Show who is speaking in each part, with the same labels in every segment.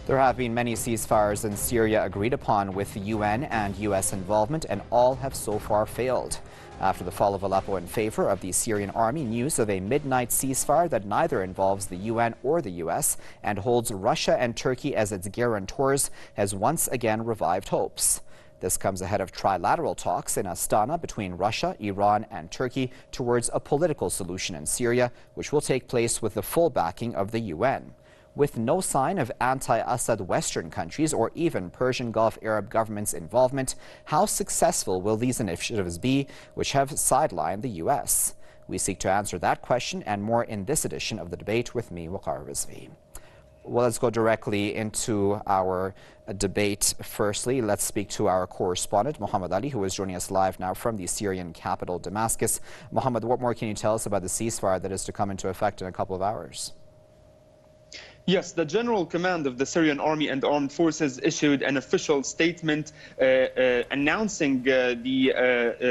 Speaker 1: There have been many ceasefires in Syria agreed upon with the UN and U.S. involvement, and all have so far failed. After the fall of Aleppo in favor of the Syrian army, news of a midnight ceasefire that neither involves the UN or the U.S. and holds Russia and Turkey as its guarantors has once again revived hopes. This comes ahead of trilateral talks in Astana between Russia, Iran and Turkey towards a political solution in Syria, which will take place with the full backing of the UN. With no sign of anti-Assad Western countries or even Persian Gulf Arab governments' involvement, how successful will these initiatives be, which have sidelined the U.S.? We seek to answer that question and more in this edition of The Debate with me, Presstv. Well, let's go directly into our debate. Firstly, let's speak to our correspondent, Muhammad Ali, who is joining us live now from the Syrian capital, Damascus. Muhammad, what more can you tell us about the ceasefire that is to come into effect in a couple of hours?
Speaker 2: Yes, the General Command of the Syrian Army and Armed Forces issued an official statement announcing the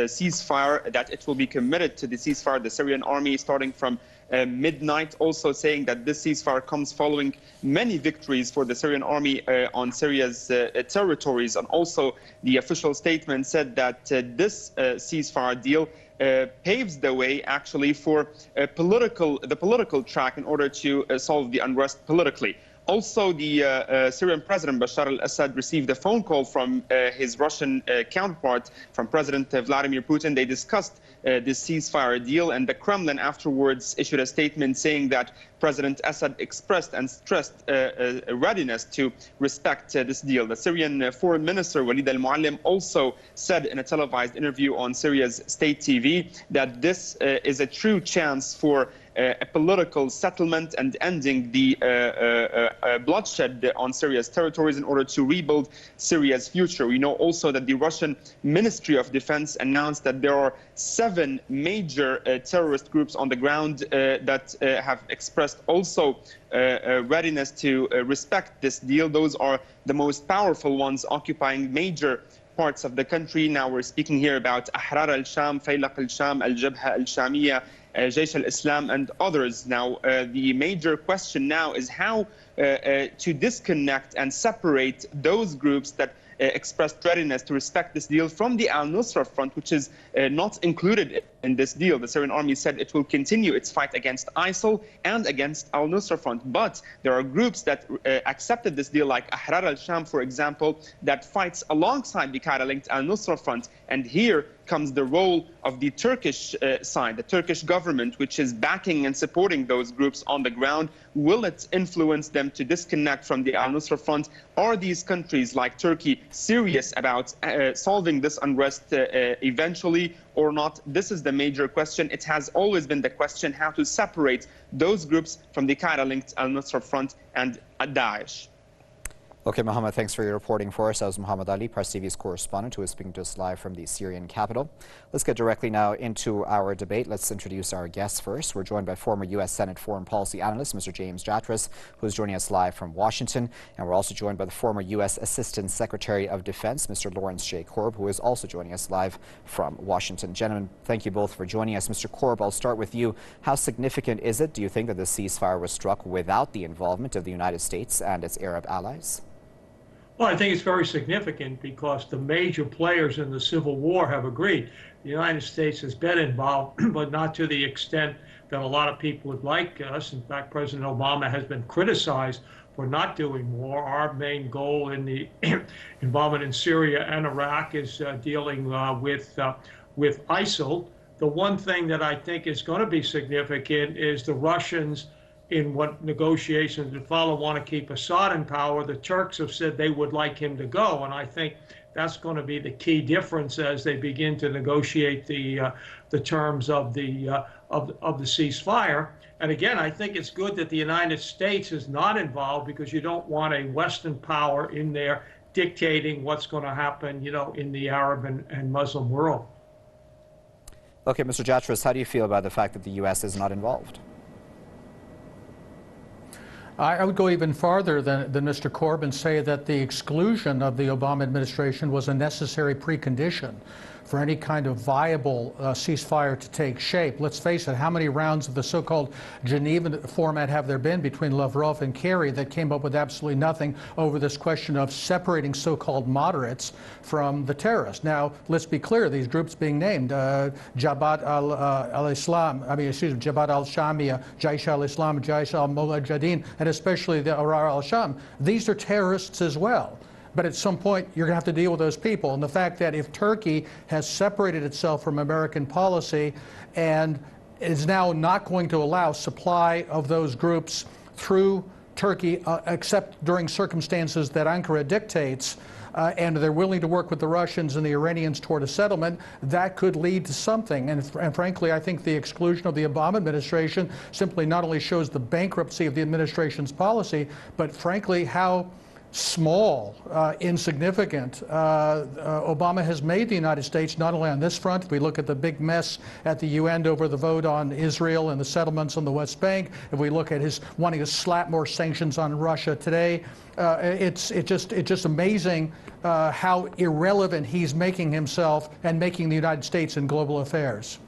Speaker 2: ceasefire, that it will be committed to the ceasefire, the Syrian Army, starting from midnight, also saying that this ceasefire comes following many victories for the Syrian Army on Syria's territories. And also the official statement said that this ceasefire deal paves the way actually for the political track in order to solve the unrest politically. Also, the Syrian President Bashar al-Assad received a phone call from his Russian counterpart, from President Vladimir Putin. They discussed this ceasefire deal, and the Kremlin afterwards issued a statement saying that President Assad expressed and stressed a readiness to respect this deal. The Syrian Foreign Minister Walid al-Muallim also said in a televised interview on Syria's state TV that this is a true chance for a political settlement and ending the bloodshed on Syria's territories in order to rebuild Syria's future. We know also that the Russian Ministry of Defense announced that there are 7 major terrorist groups on the ground that have expressed also readiness to respect this deal. Those are the most powerful ones, occupying major parts of the country. Now we're speaking here about Ahrar al-Sham, Faylaq al-Sham, al-Jabha al-Shamiyya, Jaysh al-Islam and others. Now, the major question now is how to disconnect and separate those groups that expressed readiness to respect this deal from the al-Nusra Front, which is not included in this deal. The Syrian army said it will continue its fight against ISIL and against al-Nusra Front. But there are groups that accepted this deal, like Ahrar al-Sham, for example, that fights alongside the Qaeda-linked al-Nusra Front. And here comes the role of the Turkish side, the Turkish government, which is backing and supporting those groups on the ground. Will it influence them to disconnect from the al-Nusra Front? Are these countries like Turkey serious about solving this unrest eventually or not? This is the major question. It has always been the question how to separate those groups from the Qaeda-linked al-Nusra Front and Daesh.
Speaker 1: Okay, Mohammed, thanks for your reporting for us. That was Muhammad Ali, Presstv's correspondent, who is speaking to us live from the Syrian capital. Let's get directly now into our debate. Let's introduce our guests first. We're joined by former U.S. Senate foreign policy analyst, Mr. James Jatras, who is joining us live from Washington. And we're also joined by the former U.S. Assistant Secretary of Defense, Mr. Lawrence J. Korb, who is also joining us live from Washington. Gentlemen, thank you both for joining us. Mr. Korb, I'll start with you. How significant is it, do you think, that the ceasefire was struck without the involvement of the United States and its Arab allies?
Speaker 3: Well, I think it's very significant because the major players in the Civil War have agreed. The United States has been involved, but not to the extent that a lot of people would like us. In fact, President Obama has been criticized for not doing more. Our main goal in the involvement in Syria and Iraq is dealing with ISIL. The one thing that I think is going to be significant is the Russians, in what negotiations that follow, want to keep Assad in power. The Turks have said they would like him to go, and I think that's going to be the key difference as they begin to negotiate the terms of the ceasefire. And again, I think it's good that the United States is not involved, because you don't want a Western power in there dictating what's going to happen, you know, in the Arab and Muslim world.
Speaker 1: Okay, Mr. Jatras, how do you feel about the fact that the U.S. is not involved?
Speaker 4: I would go even farther than Mr. Korb and say that the exclusion of the Obama administration was a necessary precondition for any kind of viable ceasefire to take shape. Let's face it, how many rounds of the so-called Geneva format have there been between Lavrov and Kerry that came up with absolutely nothing over this question of separating so-called moderates from the terrorists? Now, let's be clear, these groups being named, Jabhat al-Islam, Jabhat al-Shamia, Jaish al-Islam, Jaish al-Mujahideen, and especially the Ahrar al-Sham, these are terrorists as well. But at some point, you're going to have to deal with those people. And the fact that if Turkey has separated itself from American policy and is now not going to allow supply of those groups through Turkey, except during circumstances that Ankara dictates, and they're willing to work with the Russians and the Iranians toward a settlement, that could lead to something. And frankly, I think the exclusion of the Obama administration simply not only shows the bankruptcy of the administration's policy, but frankly, how small, insignificant Obama has made the United States, not only on this front. If we look at the big mess at the UN over the vote on Israel and the settlements on the West Bank, if we look at his wanting to slap more sanctions on Russia today, it's just amazing how irrelevant he's making himself and making the United States in global affairs.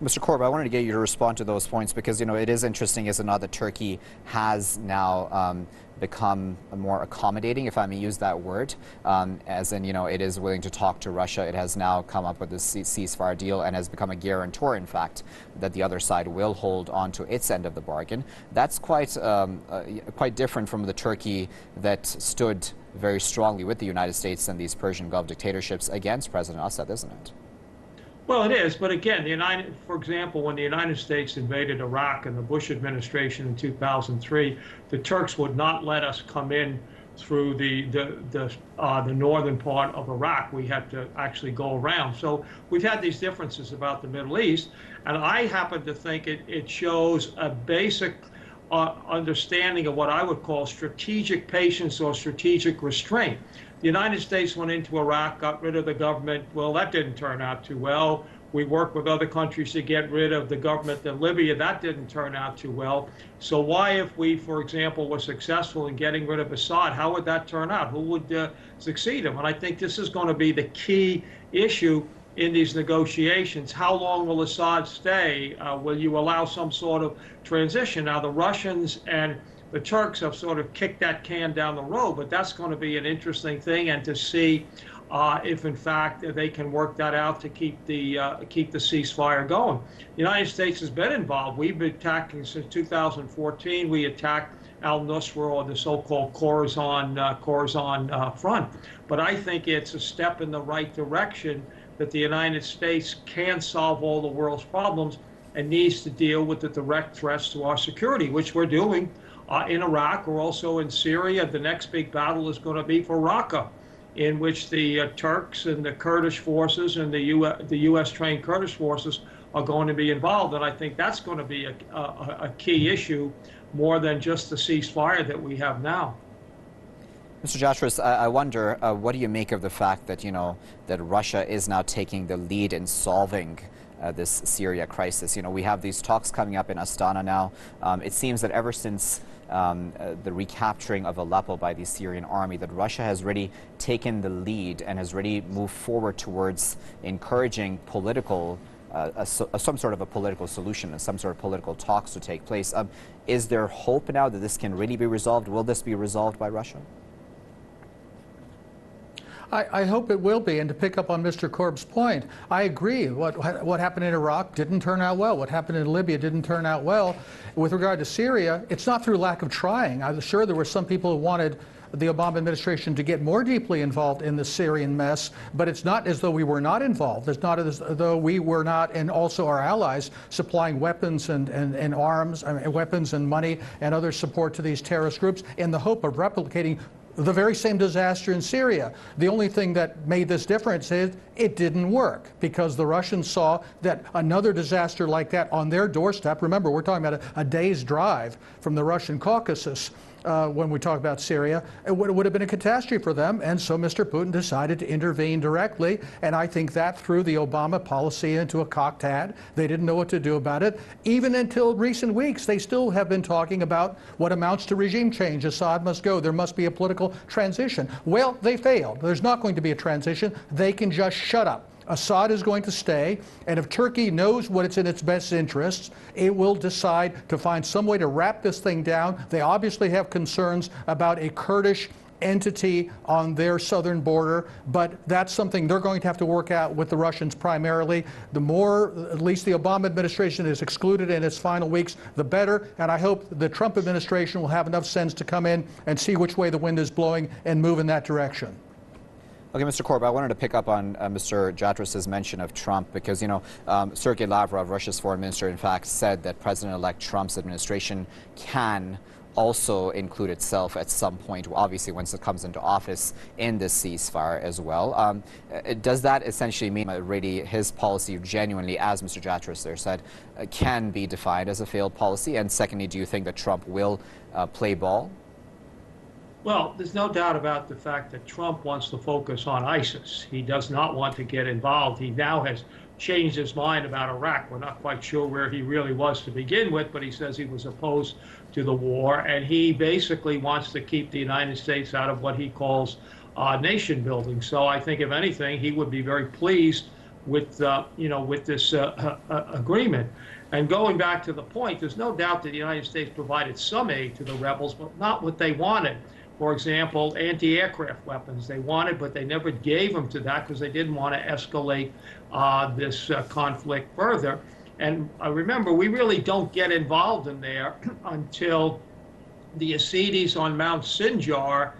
Speaker 1: Mr. Korb, I wanted to get you to respond to those points because, you know, it is interesting, is it not, that Turkey has now become more accommodating, if I may use that word, as in, you know, it is willing to talk to Russia. It has now come up with this ceasefire deal and has become a guarantor, in fact, that the other side will hold on to its end of the bargain. That's quite different from the Turkey that stood very strongly with the United States and these Persian Gulf dictatorships against President Assad, isn't it?
Speaker 3: Well, it is, but again, for example, when the United States invaded Iraq in the Bush administration in 2003, the Turks would not let us come in through the northern part of Iraq. We had to actually go around. So we've had these differences about the Middle East, and I happen to think it shows a basic understanding of what I would call strategic patience or strategic restraint. The United States went into Iraq, got rid of the government. Well, that didn't turn out too well. We worked with other countries to get rid of the government in Libya. That didn't turn out too well. So why, if we, for example, were successful in getting rid of Assad, how would that turn out? Who would succeed him? And I think this is going to be the key issue in these negotiations. How long will Assad stay? Will you allow some sort of transition? Now, the Russians and the Turks have sort of kicked that can down the road, but that's going to be an interesting thing, and to see if, in fact, they can work that out to keep the ceasefire going. The United States has been involved. We've been attacking since 2014. We attacked al-Nusra, or the so-called Khorasan front. But I think it's a step in the right direction that the United States can solve all the world's problems and needs to deal with the direct threats to our security, which we're doing. In Iraq, or also in Syria. The next big battle is going to be for Raqqa, in which the Turks and the Kurdish forces and the U.S.-trained Kurdish forces are going to be involved. And I think that's going to be a key issue, more than just the ceasefire that we have now.
Speaker 1: Mr. Jashras, I wonder, what do you make of the fact that, you know, that Russia is now taking the lead in solving this Syria crisis? You know, we have these talks coming up in Astana now. It seems that ever since the recapturing of Aleppo by the Syrian army, that Russia has really taken the lead and has really moved forward towards encouraging political, some sort of a political solution and some sort of political talks to take place. Is there hope now that this can really be resolved? Will this be resolved by Russia?
Speaker 4: I hope it will be. And to pick up on Mr. Korb's point, I agree. What happened in Iraq didn't turn out well. What happened in Libya didn't turn out well. With regard to Syria, it's not through lack of trying. I'm sure there were some people who wanted the Obama administration to get more deeply involved in the Syrian mess, but it's not as though we were not involved. It's not as though we were not, and also our allies, supplying weapons and arms, weapons and money and other support to these terrorist groups in the hope of replicating the very same disaster in Syria. The only thing that made this difference is it didn't work, because the Russians saw that another disaster like that on their doorstep, remember, we're talking about a day's drive from the Russian Caucasus, when we talk about Syria, it would have been a catastrophe for them. And so Mr. Putin decided to intervene directly. And I think that threw the Obama policy into a cocked hat. They didn't know what to do about it. Even until recent weeks, they still have been talking about what amounts to regime change. Assad must go. There must be a political transition. Well, they failed. There's not going to be a transition. They can just shut up. Assad is going to stay, and if Turkey knows what it's in its best interests, it will decide to find some way to wrap this thing down. They obviously have concerns about a Kurdish entity on their southern border, but that's something they're going to have to work out with the Russians primarily. The more, at least the Obama administration is excluded in its final weeks, the better, and I hope the Trump administration will have enough sense to come in and see which way the wind is blowing and move in that direction.
Speaker 1: Okay, Mr. Korb, I wanted to pick up on Mr. Jatras' mention of Trump because, Sergei Lavrov, Russia's foreign minister, in fact, said that President-elect Trump's administration can also include itself at some point, obviously once it comes into office, in this ceasefire as well. Does that essentially mean that really his policy genuinely, as Mr. Jatras there said, can be defined as a failed policy? And secondly, do you think that Trump will play ball?
Speaker 3: Well, there's no doubt about the fact that Trump wants to focus on ISIS. He does not want to get involved. He now has changed his mind about Iraq. We're not quite sure where he really was to begin with, but he says he was opposed to the war, and he basically wants to keep the United States out of what he calls nation building. So I think, if anything, he would be very pleased with, with this agreement. And going back to the point, there's no doubt that the United States provided some aid to the rebels, but not what they wanted. For example, anti-aircraft weapons they wanted, but they never gave them to that because they didn't want to escalate this conflict further. And remember, we really don't get involved in there until the Yazidis on Mount Sinjar,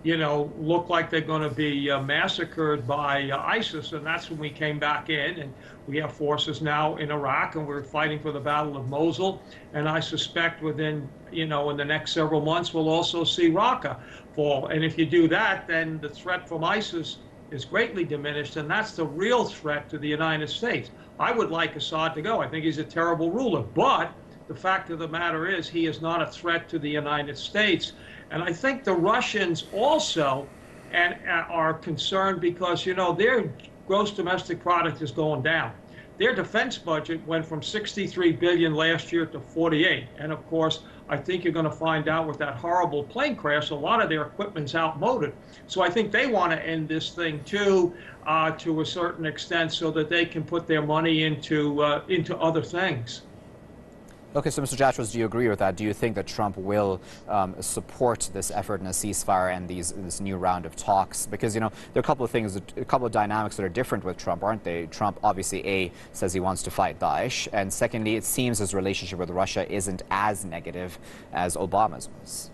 Speaker 3: look like they're going to be massacred by ISIS, and that's when we came back in. And we have forces now in Iraq, and we're fighting for the Battle of Mosul. And I suspect within, in the next several months, we'll also see Raqqa fall. And if you do that, then the threat from ISIS is greatly diminished, and that's the real threat to the United States. I would like Assad to go. I think he's a terrible ruler, but the fact of the matter is he is not a threat to the United States. And I think the Russians also are concerned because, their gross domestic product is going down. Their defense budget went from $63 billion last year to $48. And of course, I think you're going to find out with that horrible plane crash, a lot of their equipment's outmoded. So I think they want to end this thing too, to a certain extent, so that they can put their money into other things.
Speaker 1: Okay, so Mr. Jatras, do you agree with that? Do you think that Trump will support this effort in a ceasefire and this new round of talks? Because, there are a couple of things, a couple of dynamics that are different with Trump, aren't they? Trump obviously, says he wants to fight Daesh, and secondly, it seems his relationship with Russia isn't as negative as Obama's was.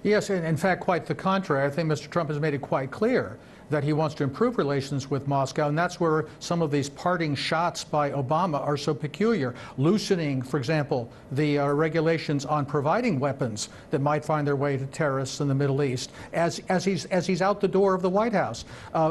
Speaker 4: Yes, in fact, quite the contrary. I think Mr. Trump has made it quite clear that he wants to improve relations with Moscow, and that's where some of these parting shots by Obama are so peculiar. Loosening, for example, the regulations on providing weapons that might find their way to terrorists in the Middle East as he's out the door of the White House.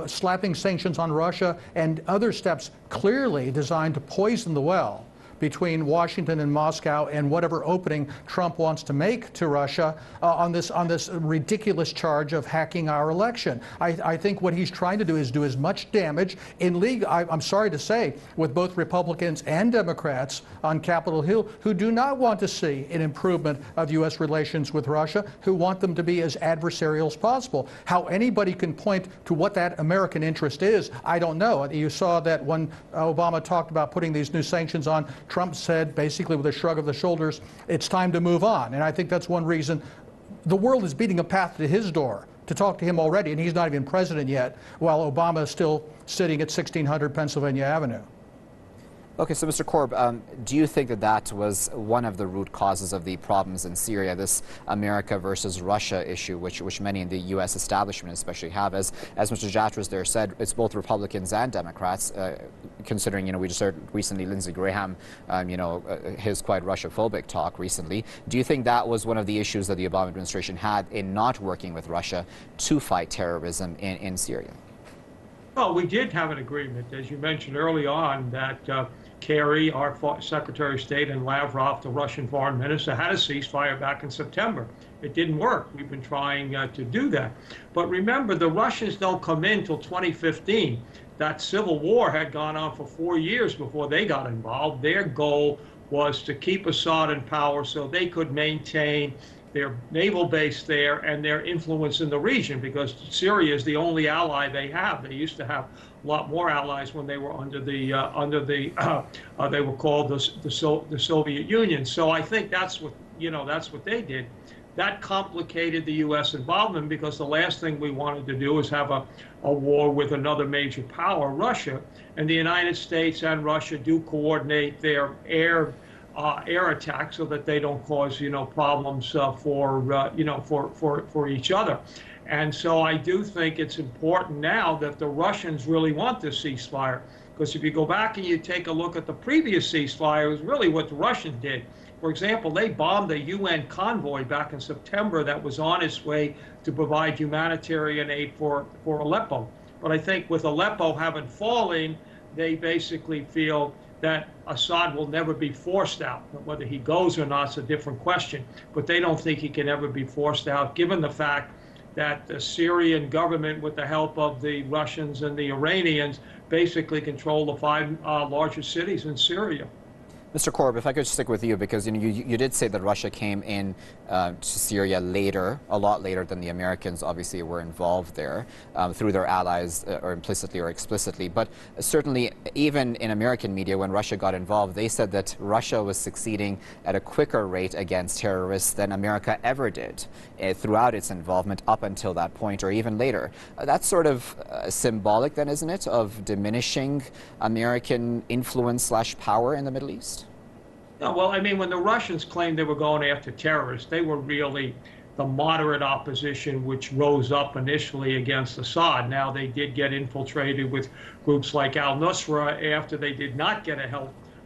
Speaker 4: Slapping sanctions on Russia and other steps clearly designed to poison the well between Washington and Moscow and whatever opening Trump wants to make to Russia on this ridiculous charge of hacking our election. I think what he's trying to do is do as much damage in league, I'm sorry to say, with both Republicans and Democrats on Capitol Hill who do not want to see an improvement of U.S. relations with Russia, who want them to be as adversarial as possible. How anybody can point to what that American interest is, I don't know. You saw that when Obama talked about putting these new sanctions on, Trump said, basically with a shrug of the shoulders, it's time to move on. And I think that's one reason the world is beating a path to his door to talk to him already, and he's not even president yet, while Obama is still sitting at 1600 Pennsylvania Avenue.
Speaker 1: Okay, so Mr. Korb, do you think that was one of the root causes of the problems in Syria, this America versus Russia issue, which many in the U.S. establishment especially have? As Mr. Jatras there said, it's both Republicans and Democrats, considering, we just heard recently Lindsey Graham, his quite Russia-phobic talk recently. Do you think that was one of the issues that the Obama administration had in not working with Russia to fight terrorism in Syria?
Speaker 3: Well, we did have an agreement, as you mentioned early on, that Kerry, our Secretary of State, and Lavrov, the Russian foreign minister, had a ceasefire back in September. It didn't work. We've been trying to do that. But remember, the Russians don't come in until 2015. That civil war had gone on for 4 years before they got involved. Their goal was to keep Assad in power so they could maintain their naval base there and their influence in the region, because Syria is the only ally they have. They used to have a lot more allies when they were under the they were called the Soviet Union. So I think that's what they did. That complicated the U.S. involvement, because the last thing we wanted to do is have a war with another major power, Russia. And the United States and Russia do coordinate their air attacks so that they don't cause problems for each other. And so I do think it's important now that the Russians really want this ceasefire, because if you go back and you take a look at the previous ceasefire, it was really what the Russians did. For example, they bombed a UN convoy back in September that was on its way to provide humanitarian aid for Aleppo. But I think with Aleppo having fallen, they basically feel that Assad will never be forced out. Whether he goes or not is a different question, but they don't think he can ever be forced out, given the fact that the Syrian government, with the help of the Russians and the Iranians, basically control the 5 largest cities in Syria.
Speaker 1: Mr. Korb, if I could stick with you, because you did say that Russia came in to Syria later, a lot later than the Americans obviously were involved there through their allies, or implicitly or explicitly. But certainly, even in American media, when Russia got involved, they said that Russia was succeeding at a quicker rate against terrorists than America ever did throughout its involvement up until that point, or even later. That's sort of symbolic, then, isn't it, of diminishing American influence/power in the Middle East?
Speaker 3: No, well, I mean, when the Russians claimed they were going after terrorists, they were really the moderate opposition which rose up initially against Assad. Now, they did get infiltrated with groups like al-Nusra after they did not get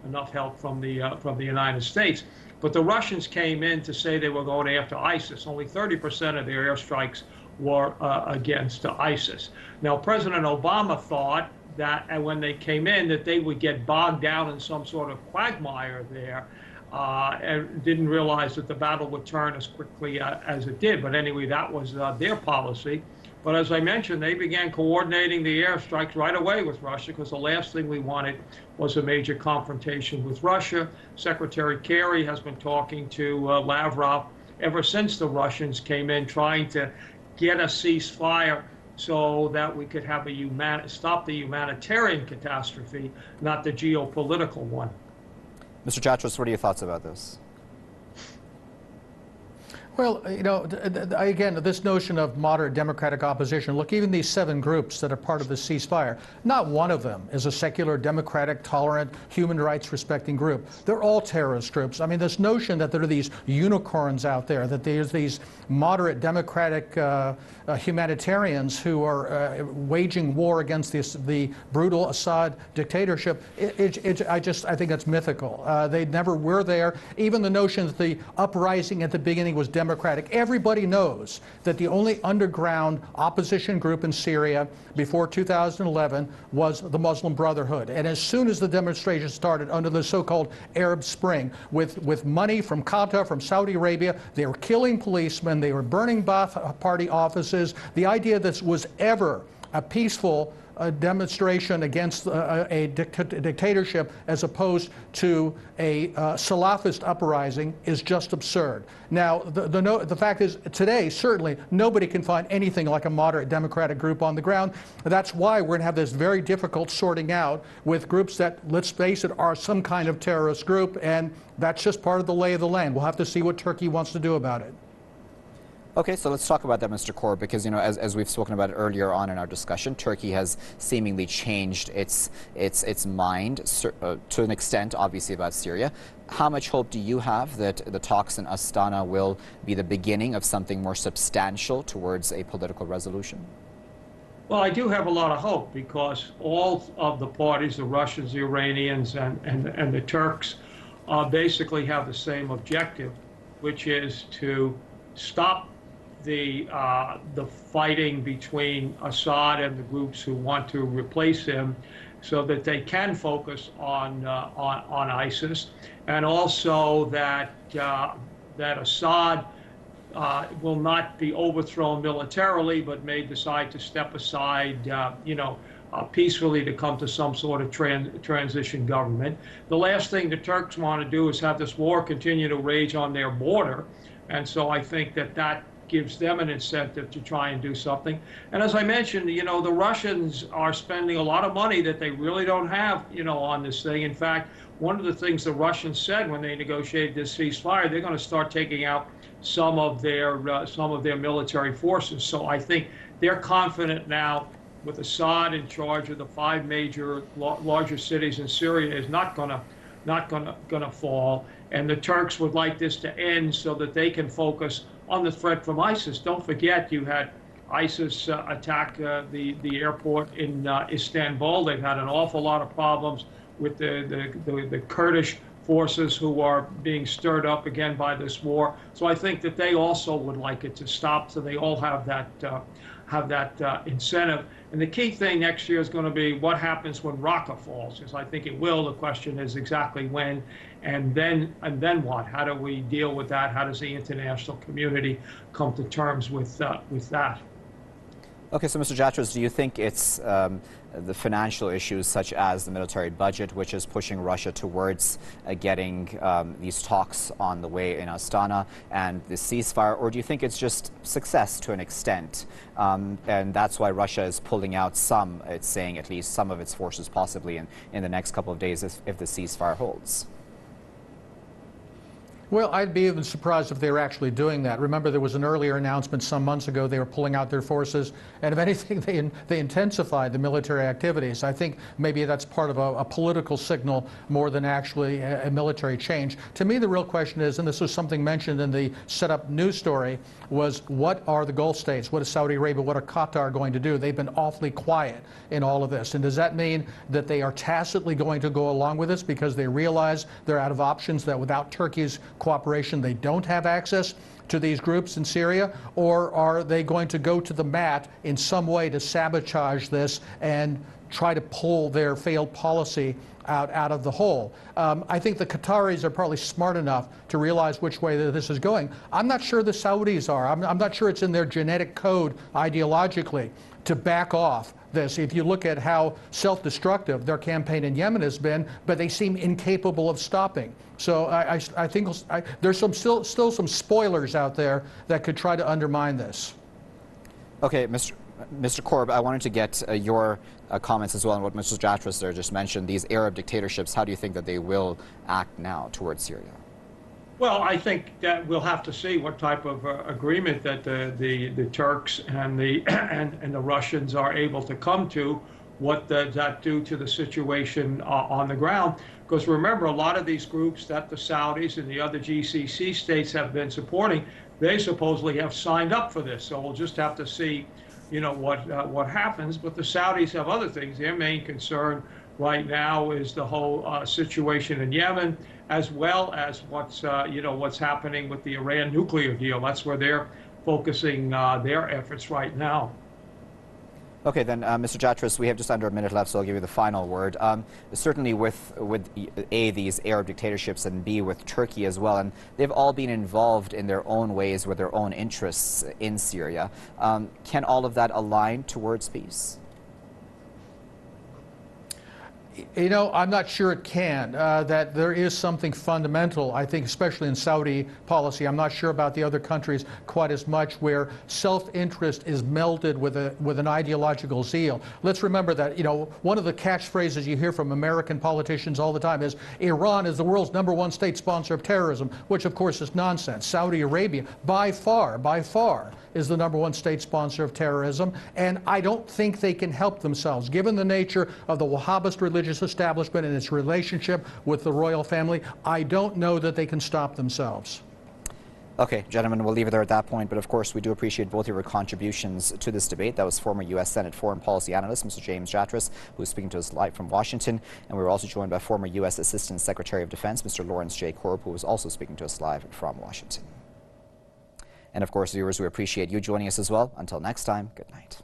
Speaker 3: enough help from the United States. But the Russians came in to say they were going after ISIS. Only 30% of their airstrikes were against ISIS. Now, President Obama thought that, and when they came in, that they would get bogged down in some sort of quagmire there, and didn't realize that the battle would turn as quickly as it did. But anyway, that was their policy. But as I mentioned, they began coordinating the airstrikes right away with Russia, because the last thing we wanted was a major confrontation with Russia. Secretary Kerry has been talking to Lavrov ever since the Russians came in, trying to get a ceasefire so that we could have stop the humanitarian catastrophe, not the geopolitical one.
Speaker 1: Mr. Chatros, what are your thoughts about this?
Speaker 4: Well, again, this notion of moderate democratic opposition, look, even these 7 groups that are part of the ceasefire, not one of them is a secular, democratic, tolerant, human rights respecting group. They're all terrorist groups. I mean, this notion that there are these unicorns out there, that there's these moderate democratic humanitarians who are waging war against the brutal Assad dictatorship, I think it's mythical. They never were there. Even the notion that the uprising at the beginning was democratic. Everybody knows that the only underground opposition group in Syria before 2011 was the Muslim Brotherhood. And as soon as the demonstrations started under the so-called Arab Spring, with money from Qatar, from Saudi Arabia, they were killing policemen, they were burning Ba'ath Party offices. The idea that this was ever a peaceful demonstration against a dictatorship as opposed to a Salafist uprising is just absurd. Now, the fact is, today, certainly, nobody can find anything like a moderate democratic group on the ground. That's why we're going to have this very difficult sorting out with groups that, let's face it, are some kind of terrorist group, and that's just part of the lay of the land. We'll have to see what Turkey wants to do about it.
Speaker 1: Okay, so let's talk about that, Mr. Korb, because, as we've spoken about earlier on in our discussion, Turkey has seemingly changed its mind to an extent, obviously, about Syria. How much hope do you have that the talks in Astana will be the beginning of something more substantial towards a political resolution?
Speaker 3: Well, I do have a lot of hope, because all of the parties, the Russians, the Iranians, and the Turks, basically have the same objective, which is to stop the fighting between Assad and the groups who want to replace him, so that they can focus on ISIS, and also that Assad will not be overthrown militarily, but may decide to step aside, peacefully to come to some sort of transition government. The last thing the Turks want to do is have this war continue to rage on their border. And so I think that gives them an incentive to try and do something. And as I mentioned, the Russians are spending a lot of money that they really don't have, on this thing. In fact, one of the things the Russians said when they negotiated this ceasefire, they're going to start taking out some of their military forces. So I think they're confident now, with Assad in charge of the 5 major larger cities in Syria, is not gonna fall. And the Turks would like this to end so that they can focus on the threat from ISIS. Don't forget, you had ISIS attack the airport in Istanbul. They've had an awful lot of problems with the Kurdish forces who are being stirred up again by this war. So I think that they also would like it to stop. So they all have that incentive. And the key thing next year is going to be what happens when Raqqa falls, because I think it will. The question is exactly when, and then what? How do we deal with that? How does the international community come to terms with that?
Speaker 1: Okay, so Mr. Jatras, do you think it's the financial issues such as the military budget, which is pushing Russia towards getting these talks on the way in Astana and the ceasefire, or do you think it's just success to an extent, and that's why Russia is pulling out it's saying at least some of its forces possibly in the next couple of days if the ceasefire holds?
Speaker 4: Well, I'd be even surprised if they were actually doing that. Remember, there was an earlier announcement some months ago they were pulling out their forces, and if anything, they intensified the military activities. I think maybe that's part of a political signal more than actually a military change. To me, the real question is, and this was something mentioned in the setup news story, was what are the Gulf states, what is Saudi Arabia, what are Qatar going to do? They've been awfully quiet in all of this. And does that mean that they are tacitly going to go along with this because they realize they're out of options, that without Turkey's cooperation they don't have access to these groups in Syria? Or are they going to go to the mat in some way to sabotage this and try to pull their failed policy out of the hole? I think the Qataris are probably smart enough to realize which way this is going. I'm not sure the Saudis are. I'm not sure it's in their genetic code ideologically to back off this. If you look at how self-destructive their campaign in Yemen has been, but they seem incapable of stopping. So I think there's still some spoilers out there that could try to undermine this.
Speaker 1: Okay, Mr. Korb, I wanted to get your comments as well on what Mr. Jatras there just mentioned. These Arab dictatorships, how do you think that they will act now towards Syria?
Speaker 3: Well, I think that we'll have to see what type of agreement that the Turks and the Russians are able to come to. What does that do to the situation on the ground? Because remember, a lot of these groups that the Saudis and the other GCC states have been supporting, they supposedly have signed up for this. So we'll just have to see, what happens. But the Saudis have other things. Their main concern right now is the whole situation in Yemen, as well as what's happening with the Iran nuclear deal. That's where they're focusing their efforts right now.
Speaker 1: Okay, then, Mr. Jatras, we have just under a minute left, so I'll give you the final word. Certainly with A, these Arab dictatorships, and B, with Turkey as well, and they've all been involved in their own ways with their own interests in Syria. Can all of that align towards peace?
Speaker 4: I'm not sure it can. That there is something fundamental, I think, especially in Saudi policy. I'm not sure about the other countries quite as much, where self-interest is melded with an ideological zeal. Let's remember that, one of the catchphrases you hear from American politicians all the time is, Iran is the world's #1 state sponsor of terrorism, which of course is nonsense. Saudi Arabia, by far, is the #1 state sponsor of terrorism, and I don't think they can help themselves. Given the nature of the Wahhabist religious establishment and its relationship with the royal family, I don't know that they can stop themselves.
Speaker 1: Okay, gentlemen, we'll leave it there at that point, but of course we do appreciate both of your contributions to this debate. That was former U.S. Senate Foreign Policy Analyst Mr. James Jatras, who is speaking to us live from Washington, and we were also joined by former U.S. Assistant Secretary of Defense Mr. Lawrence J. Korb, who was also speaking to us live from Washington. And of course, viewers, we appreciate you joining us as well. Until next time, good night.